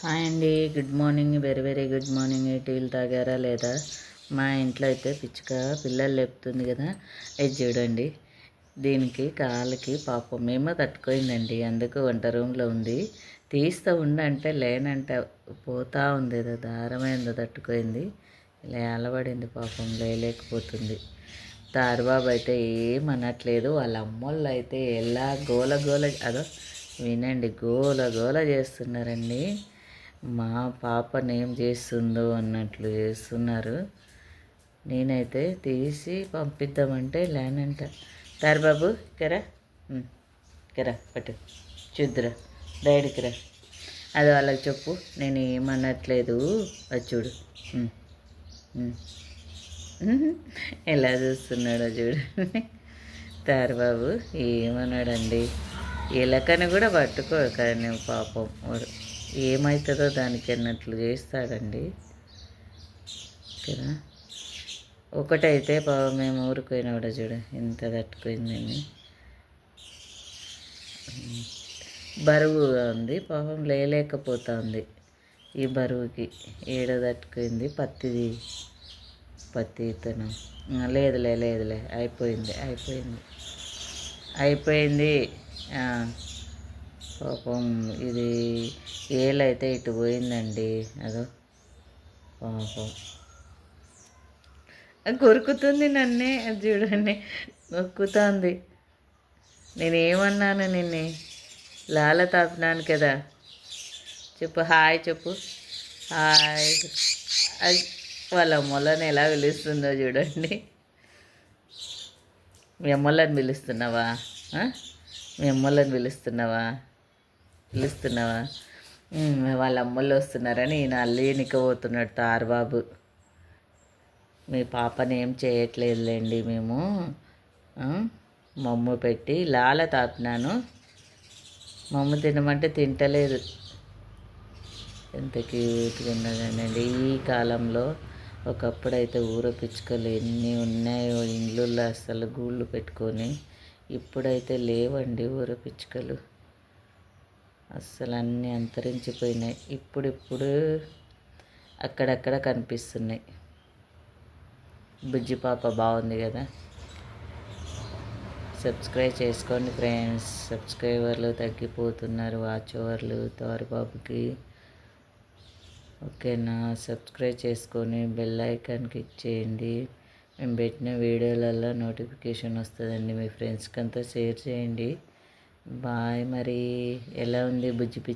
Hi అండి, good morning. Very very good morning. టీలు తాగారా లేదా? మా ఇంట్లో అయితే పిచ్చుక పిల్లలు లేపుతుంది కదా, ఇది చూడండి. దీనికి కాళ్ళకి పాపం మేము తట్టుకోయిందండి, అందుకు వంట రూమ్లో ఉంది. తీస్తూ ఉండంటే లేనంటే పోతా ఉంది, ఏదో దారమైందో తట్టుకోయింది. ఇలా అలబడింది, పాపం లేలేకపోతుంది. తారుబాబు అయితే ఏమనట్లేదు. వాళ్ళ అమ్మోళ్ళు అయితే ఎలా గోల గోల, అదో వినండి, గోల గోల చేస్తున్నారండి. మా పాపని ఏం చేస్తుందో అన్నట్లు చేస్తున్నారు. నేనైతే తీసి పంపిద్దామంటే లేనంట. తారుబాబు కరా, కరా పట్టు, చూద్దురా, డాడీకి రా. అది వాళ్ళకి చెప్పు, నేను ఏమనట్లేదు, అది చూడు. ఎలా చూస్తున్నాడో చూడండి. తారుబాబు ఏమన్నాడండి, ఎలకని కూడా పట్టుకో, కానీ పాపం వాడు ఏమవుతుందో దానికి అన్నట్లు చేస్తాడండి కదా. ఒకటైతే మేము ఊరిపోయినా కూడా చూడ ఎంత తట్టుకుందని, బరువుగా ఉంది పాపం, లేలేకపోతుంది ఈ బరువుకి. ఏడో తట్టుకుంది. పత్తి ఇతను లేదులే అయిపోయింది. పాపం ఇది ఏలైతే ఇటు పోయిందండి. అదో పాపం కొరుకుతుంది నన్నే, అది చూడండి, నొక్కుతుంది. నేనేమన్నాను నిన్నే, లాల తాపినాను కదా. చెప్పు హాయ్, చెప్పు హాయ్. అది వాళ్ళ అమ్మలని ఎలా పిలుస్తుందో చూడండి. మీ అమ్మలని పిలుస్తున్నావా? మీ అమ్మలని పిలుస్తున్నావా? వాళ్ళ అమ్మలు వస్తున్నారని ఈయన అల్లీనికపోతున్నాడు తారుబాబు. మీ పాపని ఏం చేయట్లేదులేండి, మేము మమ్మ పెట్టి లాల తాపినాను. మమ్మ తినమంటే తింటలేదు. ఎంత క్యూట్గా ఉన్నదండి. ఈ కాలంలో ఒకప్పుడైతే ఊర పిచ్చుకలు ఎన్ని ఉన్నాయో ఇండ్లలో, అసలు గూళ్ళు పెట్టుకొని. ఇప్పుడైతే లేవండి ఊర పిచ్చుకలు, అస్సలు అన్నీ అంతరించిపోయినాయి. ఇప్పుడు అక్కడక్కడ కనిపిస్తున్నాయి. బుజ్జి పాప బాగుంది కదా. సబ్స్క్రైబ్ చేసుకోండి ఫ్రెండ్స్. సబ్స్క్రైబర్లు తగ్గిపోతున్నారు, వాచ్ ఓవర్లు తారుబాబుకి. ఓకేనా? సబ్స్క్రైబ్ చేసుకొని బెల్ ఐకాన్ క్లిక్ చేయండి. మేము పెట్టిన వీడియోలలో నోటిఫికేషన్ వస్తుందండి. మీ ఫ్రెండ్స్కి అంతా షేర్ చేయండి. బాయ్. మరి ఎలా ఉంది బుజ్జి పిచ్చి?